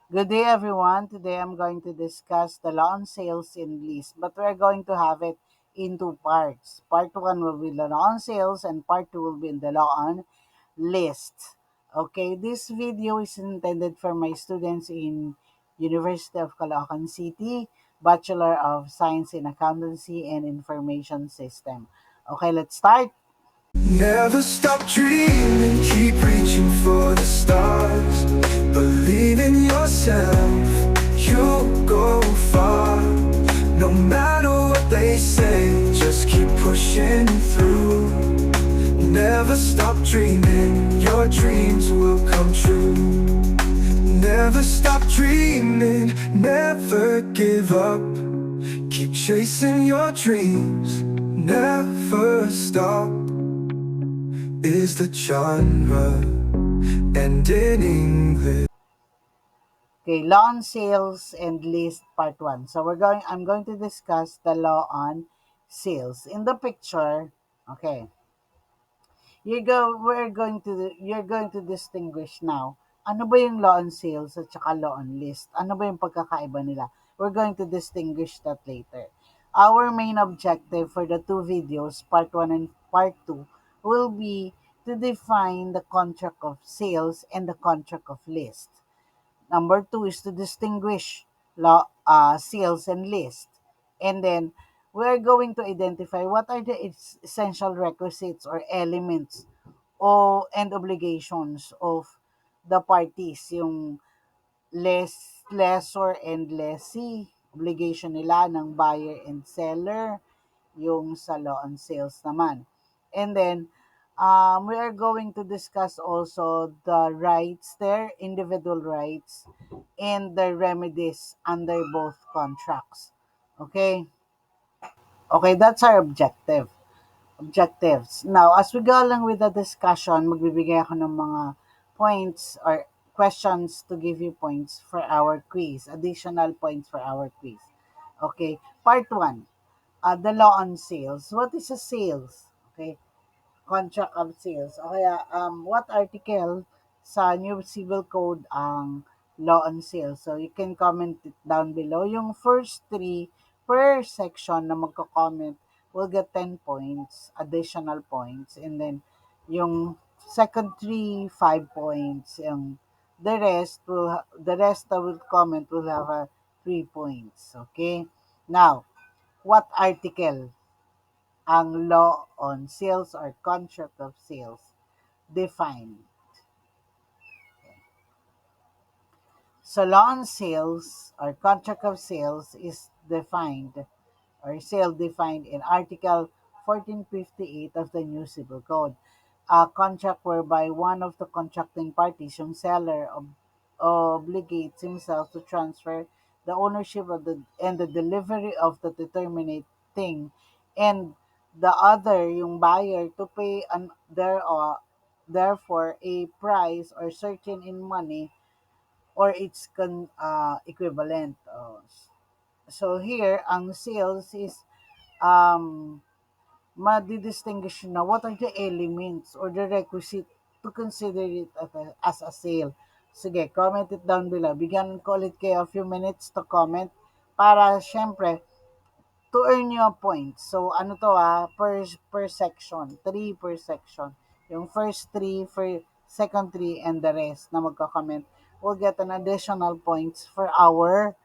Good day, everyone. Today I'm going to discuss the law on sales in lease, but we're going to have it in two parts. Part one will be the law on sales, and part two will be the law on list. Okay, this video is intended for my students in University of Caloocan City, Bachelor of Science in Accountancy and Information System. Okay, let's start. Never stop dreaming, keep reaching for the stars. Believe in yourself, you'll go far. No matter what they say, just keep pushing through. Never stop dreaming, your dreams will come true. Never stop dreaming, never give up. Keep chasing your dreams, never stop is the genre and in English. Okay, law on sales and list part 1. So I'm going to discuss the law on sales. In the picture, okay, you're going to distinguish now. Ano ba yung law on sales at saka law on list? Ano ba yung pagkakaiba nila? We're going to distinguish that later. Our main objective for the two videos, part 1 and part 2, will be to define the contract of sales and the contract of list. Number two is to distinguish sales and list. And then we're going to identify what are the essential requisites or elements and obligations of the parties, yung lessor and lessee, obligation nila ng buyer and seller, yung sa law on sales naman. And then, we are going to discuss also the rights there, individual rights, and the remedies under both contracts. Okay? Okay, that's our objectives. Now, as we go along with the discussion, magbibigay ako ng mga points or questions to give you points for our quiz, additional points for our quiz. Okay, part 1, the law on sales. What is a sales? Okay, contract of sales. O kaya, what article sa New Civil Code ang law on sales? So, you can comment it down below. Yung first three per section na magko-comment will get 10 points, additional points. And then, yung second three, 5 points. Yung the rest that will comment will have 3 points. Okay? Now, what article ang law on sales or contract of sales define? So law on sales or contract of sales is defined or sale defined in Article 1458 of the New Civil Code. A contract whereby one of the contracting parties, yung seller, obligates himself to transfer the ownership of the delivery of the determinate thing, and the other, yung buyer, to pay therefore a price or certain in money or its equivalent. So here, ang sales is um, madidistinguish na what are the elements or the requisite to consider it as a sale. Sige, comment it down below. Bigyan ko ulit kayo a few minutes to comment para syempre to earn you a point. So ano to per section, 3 per section. Yung first 3 for second 3 and the rest na magko-comment will get an additional points for our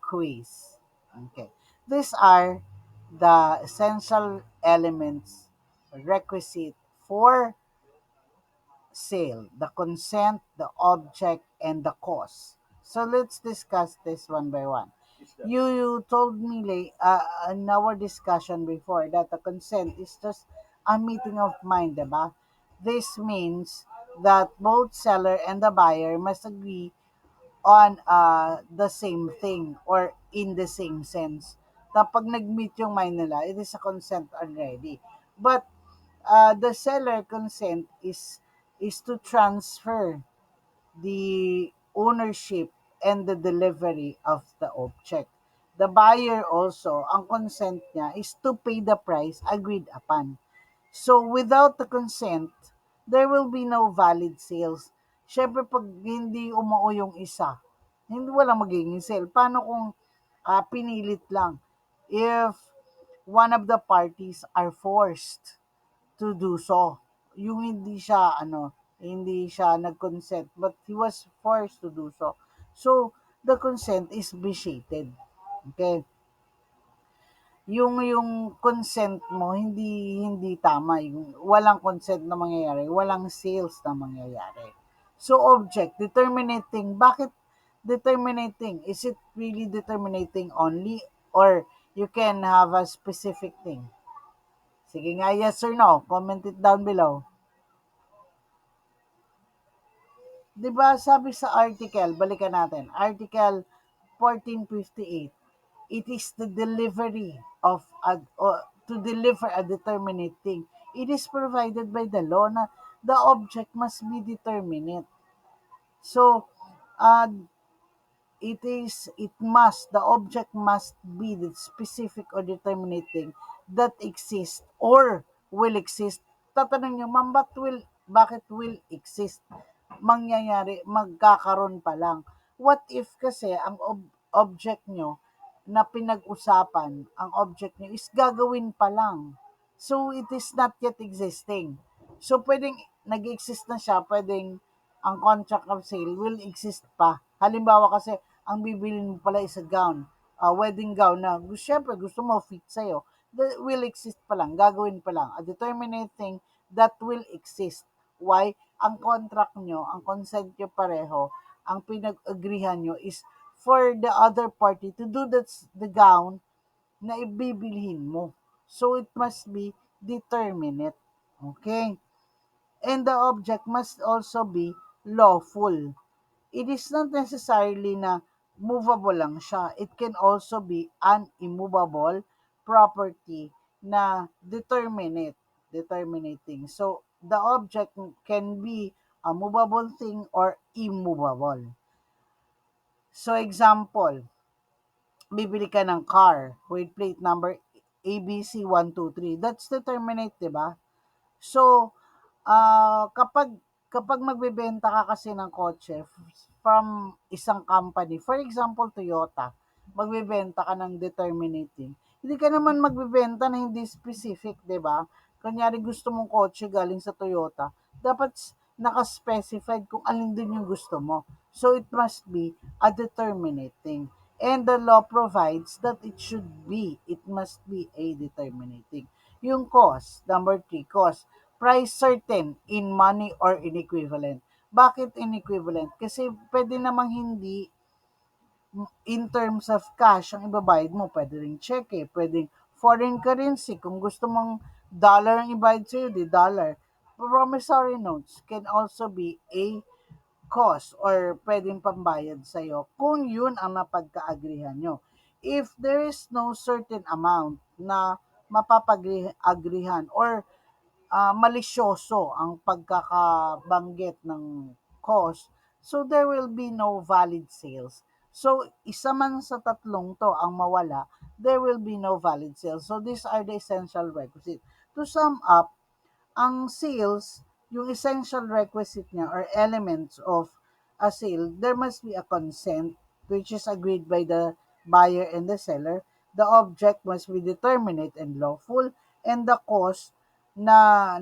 quiz. Okay. These are the essential elements requisite for sale, the consent, the object, and the cause. So let's discuss this one by one. You told me in our discussion before that the consent is just a meeting of mind, diba? This means that both seller and the buyer must agree on the same thing or in the same sense. Kapag nag-meet yung mind nila, it is a consent already. But the seller consent is to transfer the ownership and the delivery of the object. The buyer also, ang consent niya is to pay the price agreed upon. So without the consent, there will be no valid sales. Siyempre 'pag hindi umuo yung isa, hindi walang magiging sale. Paano kung, pinilit lang? If one of the parties are forced to do so, yung hindi siya nag-consent but he was forced to do so. So, the consent is vitiated, okay? Yung consent mo hindi tama, yung walang consent na mangyayari, walang sales na mangyayari. So object, determinating, bakit determinating? Is it really determinating only or you can have a specific thing? Sige nga, yes or no, comment it down below. 'Di ba sabi sa article, balikan natin, Article 1458, it is the delivery of to deliver a determinate thing. It is provided by the law na the object must be determinate. So, uh, the object must be the specific or determinating that exists or will exist. Tatanong nyo, ma'am, bakit will exist? Mangyayari, magkakaroon pa lang. What if kasi ang object nyo na pinag-usapan, ang object nyo is gagawin pa lang. So, it is not yet existing. So, pwedeng nag-exist na siya, pwedeng ang contract of sale will exist pa. Halimbawa kasi, ang bibilin mo pala is a gown, a wedding gown na syempre gusto mo fit sa'yo, that will exist pa lang, gagawin pa lang. A determinate thing that will exist. Why? Ang contract nyo, ang consent nyo pareho, ang pinag-agreehan nyo is for the other party to do the gown na ibibilhin mo. So, it must be determinate. Okay? And the object must also be lawful. It is not necessarily na movable lang siya. It can also be an immovable property na determinating. So, the object can be a movable thing or immovable. So, example, bibili ka ng car with plate number ABC123. That's determinate, di ba? So, kapag magbebenta ka kasi ng kotse from isang company, for example, Toyota, magbebenta ka ng determinating. Hindi ka naman magbebenta na hindi specific, 'di ba? Kunyari gusto mong kotse galing sa Toyota, dapat naka-specified kung alin din yung gusto mo. So it must be a determinating. And the law provides that it must be a determinating. Yung cost, number 3, cost. Price certain in money or in equivalent. Bakit in equivalent? Kasi pwede namang hindi in terms of cash ang ibabayad mo. Pwede rin cheque, pwedeng foreign currency. Kung gusto mong dollar ang ibayad sa'yo, di dollar. Promissory notes can also be a cost or pwedeng pambayad sa'yo kung yun ang napagka-agrihan nyo. If there is no certain amount na mapapag-agrihan or malisyoso ang pagkakabanggit ng cost, so there will be no valid sales. So, isa man sa tatlong to ang mawala, there will be no valid sales. So, these are the essential requisites. To sum up, ang sales, yung essential requisite niya or elements of a sale, there must be a consent which is agreed by the buyer and the seller. The object must be determinate and lawful, and the cost na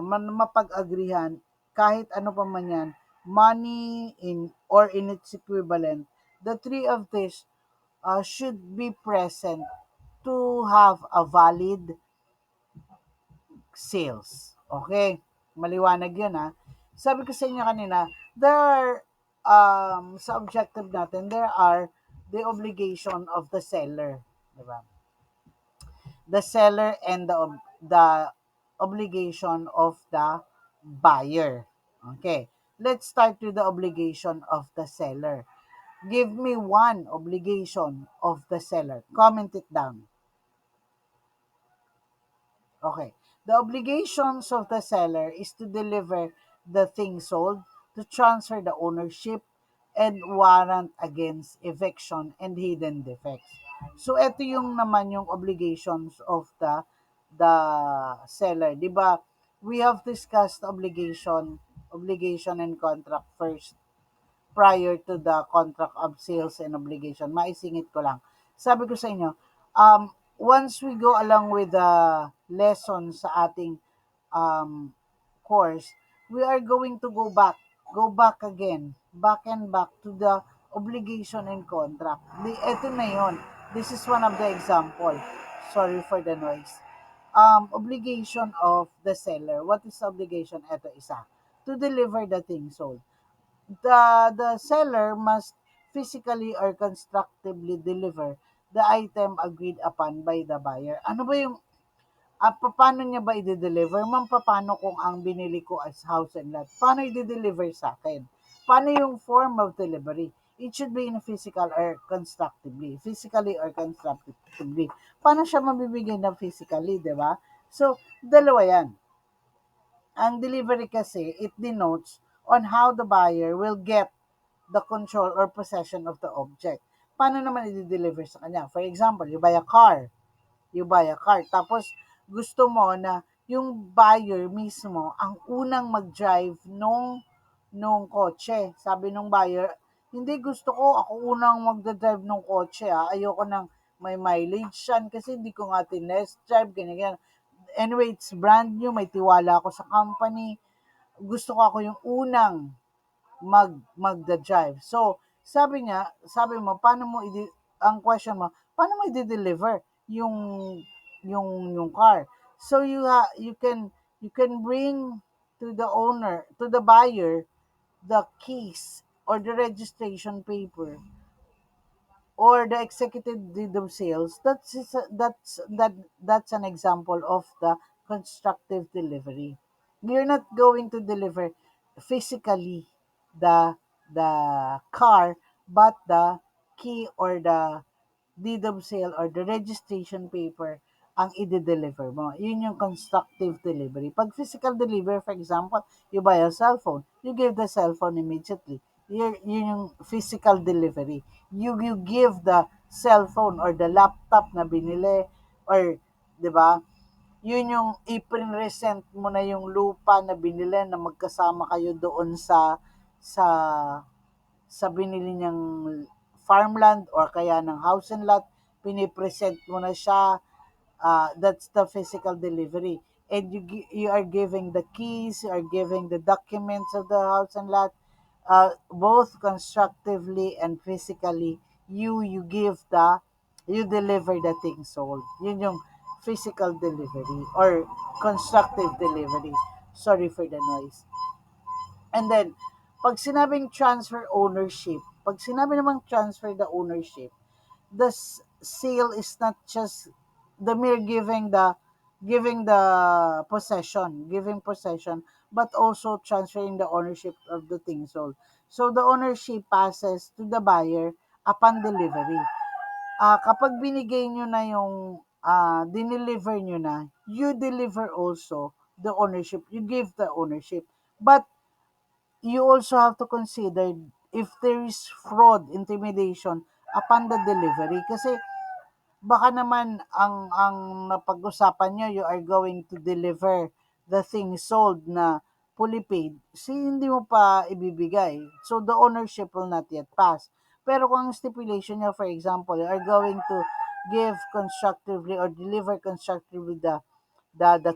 mapag-agrihan kahit ano pa man yan, money in or in its equivalent, the three of this should be present to have a valid sales. Okay? Maliwanag yun ha. Sabi ko sa inyo kanina, there are, sa objective natin, there are the obligation of the seller. Diba? The seller and the obligation of the buyer. Okay. Let's start with the obligation of the seller. Give me one obligation of the seller. Comment it down. Okay. The obligations of the seller is to deliver the thing sold, to transfer the ownership, and warrant against eviction and hidden defects. So, ito yung naman yung obligations of the seller. Di ba? We have discussed the obligation obligation and contract first prior to the contract of sales and obligation. Maisingit ko lang. Sabi ko sa inyo, once we go along with the lesson sa ating um, course, we are going to go back again, back and back to the obligation and contract. Ito na yun. This is one of the example. Sorry for the noise. Obligation of the seller. What is the obligation? Ito isa. To deliver the thing sold. The seller must physically or constructively deliver the item agreed upon by the buyer. Ano ba yung paano niya ba i-deliver? Ma'am, paano kung ang binili ko as house and lot? Paano i-deliver sa akin? Paano yung form of delivery? It should be in physical or constructively. Physically or constructively. Paano siya mabibigay na physically, di ba? So, dalawa yan. Ang delivery kasi, it denotes on how the buyer will get the control or possession of the object. Paano naman i-deliver sa kanya? For example, you buy a car. Tapos, gusto mo na yung buyer mismo ang unang mag-drive nung kotse. Sabi nung buyer, hindi gusto ko, ako unang magdadrive nung kotse. Ayoko nang may mileage yan kasi hindi ko nga tinest drive, ganyan. Anyway, it's brand new, may tiwala ako sa company. Gusto ko ako yung unang magda-drive. So, sabi mo, ang question mo, paano mo i-deliver yung yung car? So you can bring to the owner, to the buyer, the keys or the registration paper or the executive deed of sales. That's an example of the constructive delivery. You're not going to deliver physically the car, but the key or the deed of sale or the registration paper ang i-deliver mo. Yun yung constructive delivery. Pag physical delivery, for example, you buy a cell phone, you give the cell phone immediately. Yun yung physical delivery. You give the cell phone or the laptop na binili or, di ba, yun yung i-present mo na yung lupa na binili na magkasama kayo doon sa sa binili niyang farmland or kaya ng house and lot, pinipresent mo na siya. That's the physical delivery. And you are giving the keys, you are giving the documents of the house and lot, both constructively and physically. You deliver the thing sold. Yun yung physical delivery or constructive delivery. Sorry for the noise. And then, pag sinabi namang transfer the ownership, the sale is not just the mere giving the giving possession, but also transferring the ownership of the thing sold. So the ownership passes to the buyer upon delivery. Kapag binigay nyo na yung dineliver nyo na, you deliver also the ownership. You give the ownership. But you also have to consider if there is fraud, intimidation upon the delivery. Kasi baka naman ang napag-usapan nyo, you are going to deliver the thing sold na fully paid, hindi mo pa ibibigay. So the ownership will not yet pass. Pero kung ang stipulation nyo, for example, you are going to give constructively or deliver constructively the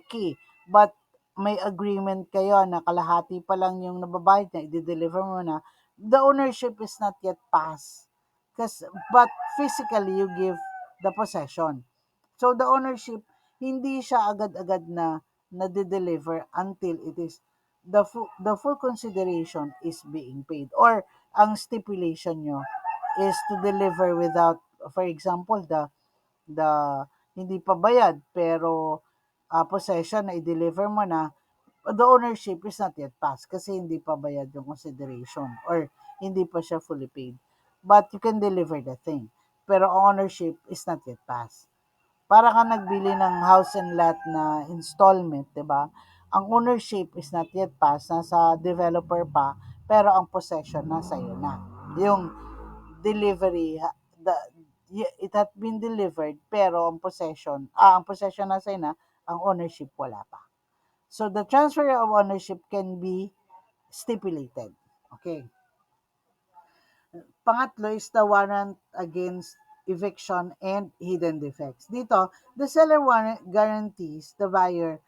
key, but may agreement kayo na kalahati pa lang yung nababayad na, i-deliver mo na, the ownership is not yet passed. But physically, you give the possession. So the ownership, hindi siya agad-agad na nade-deliver until it is the full consideration is being paid or ang stipulation nyo is to deliver without, for example, the hindi pa bayad pero possession na i-deliver mo na, the ownership is not yet passed kasi hindi pa bayad yung consideration or hindi pa siya fully paid. But you can deliver the thing. Pero ownership is not yet passed. Para ka nagbili ng house and lot na installment, 'di ba? Ang ownership is not yet passed, nasa developer pa, pero ang possession nasa iyo na. Yung delivery, it had been delivered, pero ang possession nasa iyo na, ang ownership wala pa. So the transfer of ownership can be stipulated. Okay. Pangatlo is the warrant against eviction and hidden defects. Dito, the seller warrant guarantees the buyer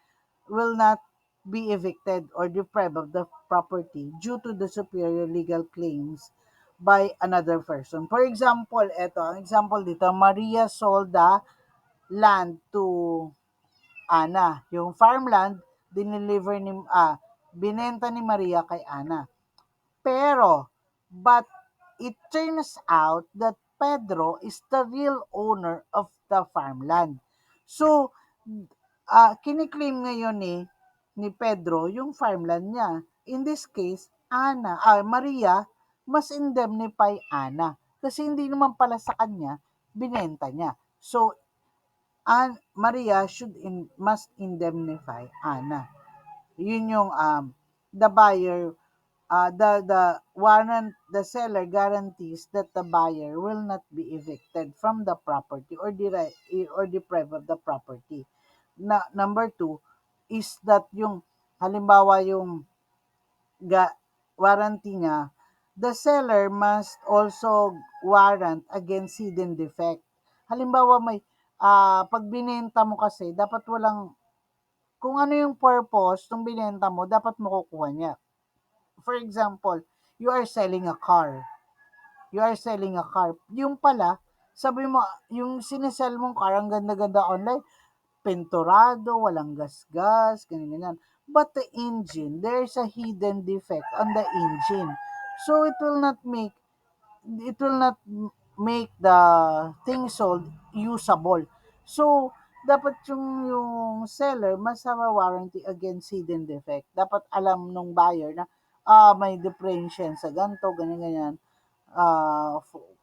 will not be evicted or deprived of the property due to the superior legal claims by another person. For example, ang example dito, Maria sold the land to Ana. Yung farmland, binenta ni Maria kay Ana. Pero, but it turns out that Pedro is the real owner of the farmland. So, kiniklaim ngayon ni Pedro yung farmland niya. In this case, Maria must indemnify Ana. Kasi hindi naman pala sa kanya, binenta niya. So, Maria must indemnify Ana. Yun yung the buyer the warrant the seller guarantees that the buyer will not be evicted from the property or deprived of the property. Number two is that yung halimbawa yung warranty niya, the seller must also warrant against hidden defect. Halimbawa pag binenta mo kasi dapat walang kung ano yung purpose ng binenta mo dapat makukuha niya. For example, you are selling a car. You are selling a car. Yung pala, sabi mo, yung sinesell mong car, ang ganda-ganda online, pinturado, walang gas-gas, ganyan-ganyan. But the engine, there's a hidden defect on the engine. So it will not make the thing sold usable. So, dapat yung seller mas warranty against hidden defect. Dapat alam nung buyer na may differential sa ganito, ganyan-ganyan.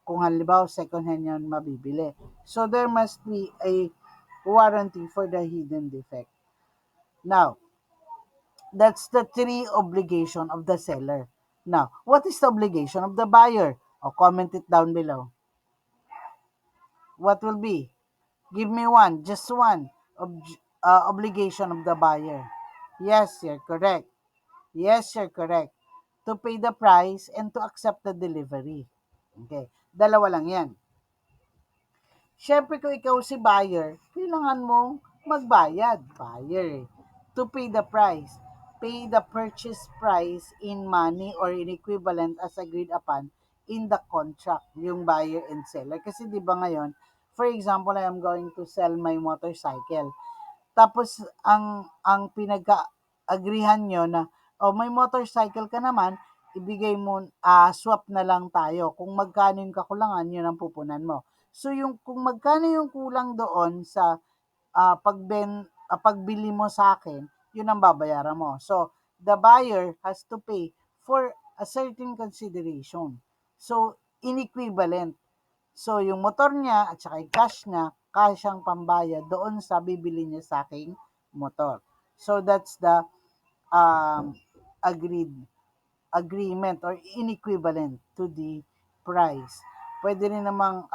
Kung halimbawa second hand yan mabibili. So, there must be a warranty for the hidden defect. Now, that's the three obligation of the seller. Now, what is the obligation of the buyer? Comment it down below. What will be? Give me one, just one obligation of the buyer. Yes, you're correct. Yes, you're correct. To pay the price and to accept the delivery. Okay. Dalawa lang yan. Siyempre kung ikaw si buyer, kailangan mong magbayad. Buyer eh. To pay the price. Pay the purchase price in money or in equivalent as agreed upon in the contract, yung buyer and seller. Kasi di ba ngayon, for example, I am going to sell my motorcycle. Tapos ang pinagka-agreehan nyo na, may motorcycle ka naman, ibigay mo, swap na lang tayo. Kung magkano yung kakulangan, yun ang pupunan mo. So yung kung magkano yung kulang doon sa pagbili mo sa akin, yun ang babayaran mo. So the buyer has to pay for a certain consideration. So inequivalent. So, yung motor niya at saka yung cash niya, kasyang pambayad doon sa bibili niya sa aking motor. So, that's the um, agreement or inequivalent to the price. Pwede rin namang,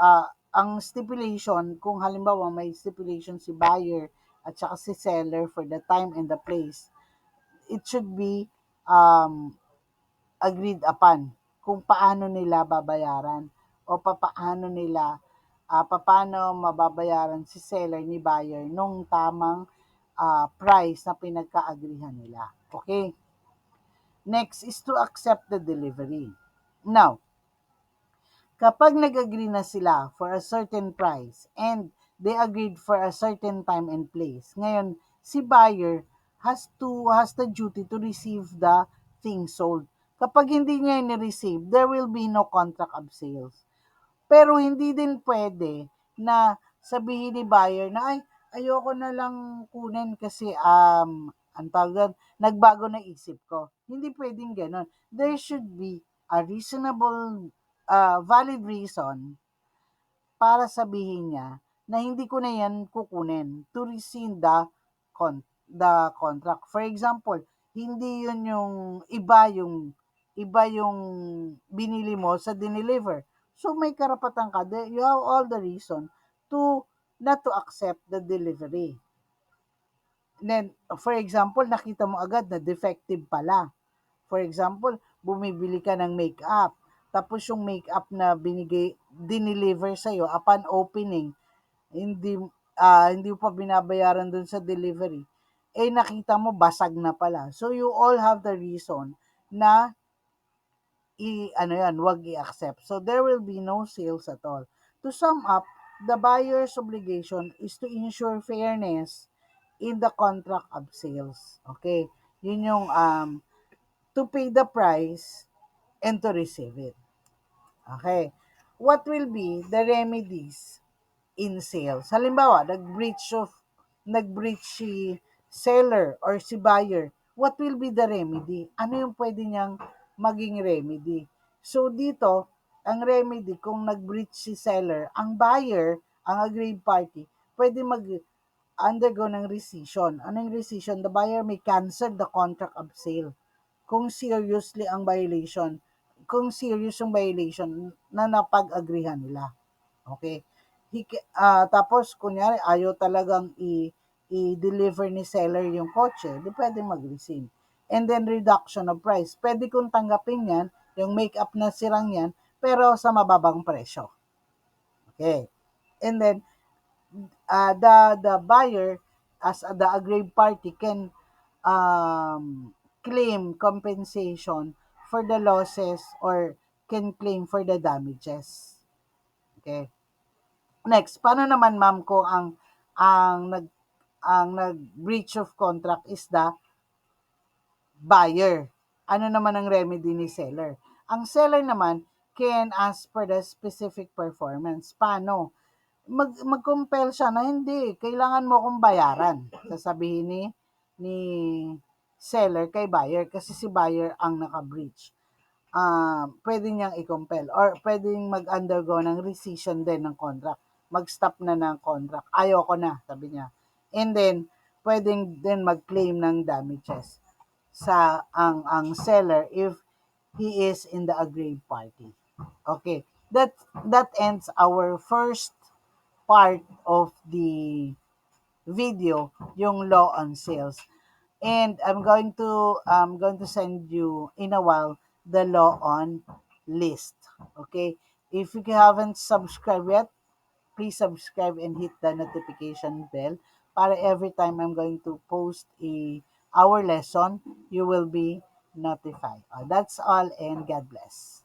ang stipulation, kung halimbawa may stipulation si buyer at saka si seller for the time and the place, it should be agreed upon kung paano nila babayaran o paano mababayaran si seller ni buyer nung tamang price na pinagka-agreehan nila. Okay? Next is to accept the delivery. Now, kapag nag-agree na sila for a certain price and they agreed for a certain time and place, ngayon, si buyer has the duty to receive the thing sold. Kapag hindi niya ni-receive, there will be no contract of sales. Pero hindi din pwede na sabihin ni buyer na, ayoko na lang kunin kasi, ang tawag doon, nagbago na isip ko. Hindi pwedeng ganon. There should be a reasonable, valid reason para sabihin niya na hindi ko na yan kukunin to rescind the contract. For example, hindi yun iba yung binili mo sa dineliver. So may karapatan ka, you have all the reason to not to accept the delivery. Then, for example, nakita mo agad na defective pala. For example, bumibili ka ng makeup, tapos yung makeup na dineliver sa'yo upon opening, hindi hindi mo pa binabayaran dun sa delivery, eh nakita mo basag na pala. So you all have the reason na ano yan, wag i-accept. So there will be no sales at all. To sum up, the buyer's obligation is to ensure fairness in the contract of sales. Okay? Yun yung to pay the price and to receive it. Okay? What will be the remedies in sales? Halimbawa, nag-breach si seller or si buyer. What will be the remedy? Ano yung pwede niyang maging remedy? So dito, ang remedy kung nag-breach si seller, ang buyer, ang aggrieved party, pwede undergo ng rescission. Ano yung rescission? The buyer may cancel the contract of sale kung seriously ang violation, kung serious yung violation na napag-agrihan nila. Okay? Tapos, kunyari, ayaw talagang i-deliver ni seller yung kotse, di pwede mag-rescind. And then, reduction of price. Pwede kong tanggapin yan, yung make-up na sirang yan, pero sa mababang presyo. Okay. And then, the buyer, as the aggrieved party, can claim compensation for the losses or can claim for the damages. Okay. Next, paano naman ma'am kung ang nag ang nag-breach of contract is the buyer? Ano naman ang remedy ni seller? Ang seller naman can ask for the specific performance. Paano? Mag-compel siya na hindi, kailangan mo akong bayaran. Sasabihin ni seller kay buyer kasi si buyer ang naka-breach. Pwede niyang i-compel or pwedeng mag-undergo ng rescission din ng contract. Mag-stop na ng contract. Ayoko na, sabi niya. And then, pwedeng din mag-claim ng damages sa ang seller if he is in the aggrieved party. Okay. That ends our first part of the video, yung law on sales. And I'm going to send you in a while the law on list. Okay? If you haven't subscribed yet, please subscribe and hit the notification bell para every time I'm going to post our lesson, you will be notified. That's all and God bless.